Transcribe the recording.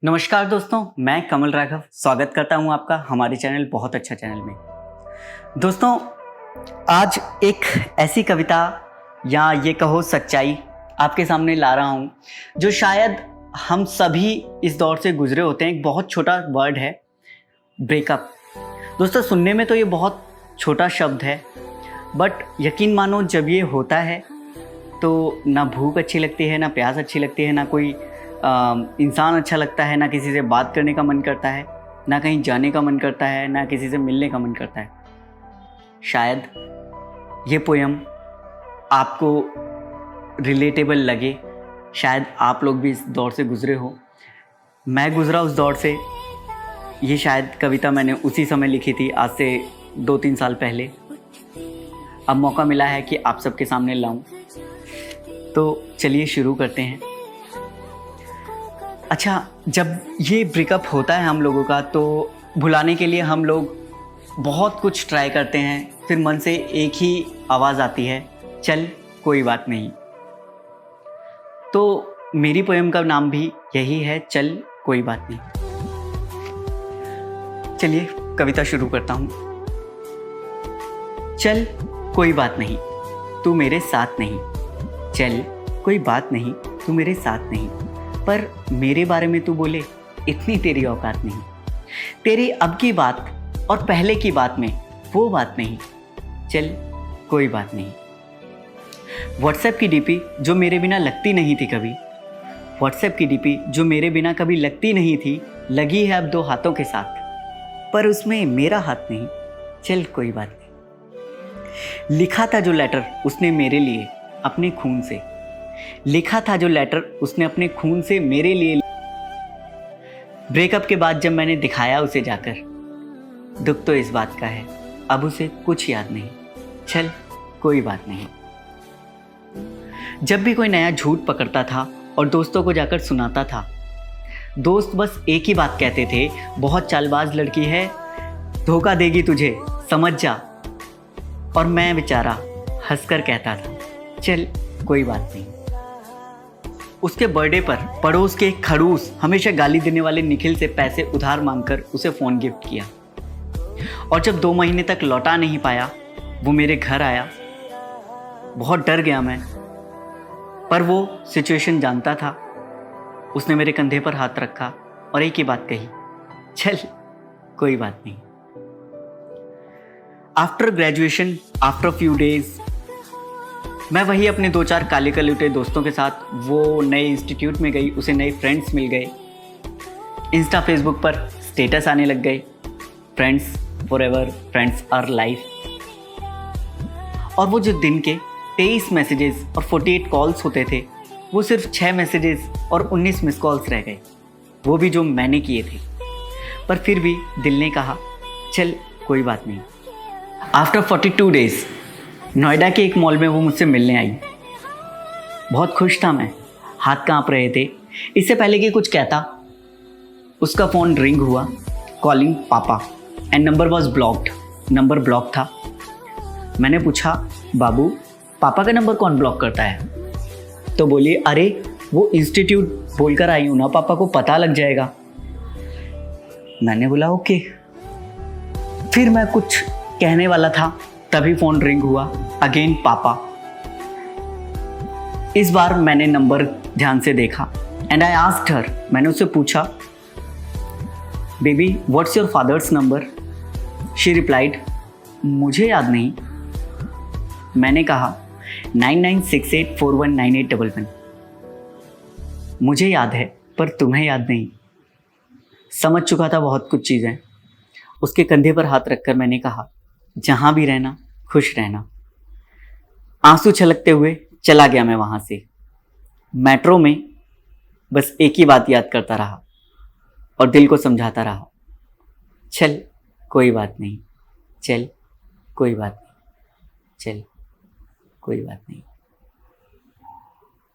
नमस्कार दोस्तों, मैं कमल राघव स्वागत करता हूं आपका हमारे चैनल बहुत अच्छा चैनल में। दोस्तों, आज एक ऐसी कविता या ये कहो सच्चाई आपके सामने ला रहा हूं जो शायद हम सभी इस दौर से गुजरे होते हैं। एक बहुत छोटा वर्ड है, ब्रेकअप। दोस्तों, सुनने में तो ये बहुत छोटा शब्द है, बट यकीन मानो जब ये होता है तो ना भूख अच्छी लगती है, ना प्यास अच्छी लगती है, ना कोई इंसान अच्छा लगता है, ना किसी से बात करने का मन करता है, ना कहीं जाने का मन करता है, ना किसी से मिलने का मन करता है। शायद ये पोयम आपको रिलेटेबल लगे, शायद आप लोग भी इस दौर से गुजरे हो। मैं गुजरा उस दौर से। ये शायद कविता मैंने उसी समय लिखी थी, आज से 2-3 साल पहले। अब मौका मिला है कि आप सबके सामने लाऊं, तो चलिए शुरू करते हैं। अच्छा, जब ये ब्रेकअप होता है हम लोगों का, तो भुलाने के लिए हम लोग बहुत कुछ ट्राई करते हैं। फिर मन से एक ही आवाज़ आती है, चल कोई बात नहीं। तो मेरी पोएम का नाम भी यही है, चल कोई बात नहीं। चलिए कविता शुरू करता हूँ। चल कोई बात नहीं, तू मेरे साथ नहीं। चल कोई बात नहीं, तू मेरे साथ नहीं। पर मेरे बारे में तू बोले, इतनी तेरी औकात नहीं। तेरी अब की बात और पहले की बात में वो बात नहीं। चल कोई बात नहीं। व्हाट्सएप की डीपी जो मेरे बिना लगती नहीं थी कभी, व्हाट्सएप की डीपी जो मेरे बिना कभी लगती नहीं थी, लगी है अब 2 हाथों के साथ, पर उसमें मेरा हाथ नहीं। चल कोई बात नहीं। लिखा था जो लेटर उसने मेरे लिए अपने खून से, लिखा था जो लेटर उसने अपने खून से मेरे लिए। ब्रेकअप के बाद जब मैंने दिखाया उसे जाकर, दुख तो इस बात का है अब उसे कुछ याद नहीं। चल कोई बात नहीं। जब भी कोई नया झूठ पकड़ता था और दोस्तों को जाकर सुनाता था, दोस्त बस एक ही बात कहते थे, बहुत चालबाज लड़की है, धोखा देगी तुझे, समझ जा। और मैं बेचारा हंसकर कहता था, चल कोई बात नहीं। उसके बर्थडे पर पड़ोस के एक खड़ूस हमेशा गाली देने वाले निखिल से पैसे उधार मांगकर उसे फ़ोन गिफ्ट किया, और जब 2 महीने तक लौटा नहीं पाया, वो मेरे घर आया। बहुत डर गया मैं, पर वो सिचुएशन जानता था। उसने मेरे कंधे पर हाथ रखा और एक ही बात कही, चल कोई बात नहीं। After graduation, after few days, मैं वही अपने 2-4 काले कलूटे दोस्तों के साथ वो नए इंस्टीट्यूट में गई। उसे नए फ्रेंड्स मिल गए। इंस्टा फेसबुक पर स्टेटस आने लग गए, friends forever, friends our life. और वो जो दिन के 23 मैसेजेस और 48 कॉल्स होते थे, वो सिर्फ 6 मैसेजेस और 19 मिस कॉल्स रह गए, वो भी जो मैंने किए थे। पर फिर भी दिल ने कहा, चल कोई बात नहीं। आफ्टर 42 डेज नोएडा के एक मॉल में वो मुझसे मिलने आई। बहुत खुश था मैं, हाथ कांप रहे थे। इससे पहले कि कुछ कहता, उसका फ़ोन रिंग हुआ, कॉलिंग पापा, and number was blocked. Number block था। मैंने पूछा, बाबू पापा का नंबर कौन ब्लॉक करता है? तो बोली, अरे वो इंस्टीट्यूट बोलकर आई हूँ ना, पापा को पता लग जाएगा। मैंने बोला ओके। फिर मैं कुछ कहने वाला था, तभी फ़ोन रिंग हुआ, अगेन पापा। इस बार मैंने नंबर ध्यान से देखा एंड आई आस्क्ड हर, मैंने उससे पूछा, baby what's your fathers number? She replied, मुझे याद नहीं। मैंने कहा 9968419811। मुझे याद है पर तुम्हें याद नहीं। समझ चुका था बहुत कुछ चीज़ें। उसके कंधे पर हाथ रखकर मैंने कहा, जहाँ भी रहना खुश रहना। आंसू छलकते हुए चला गया मैं वहाँ से। मेट्रो में बस एक ही बात याद करता रहा और दिल को समझाता रहा, चल कोई बात नहीं, चल कोई बात नहीं, चल कोई बात नहीं।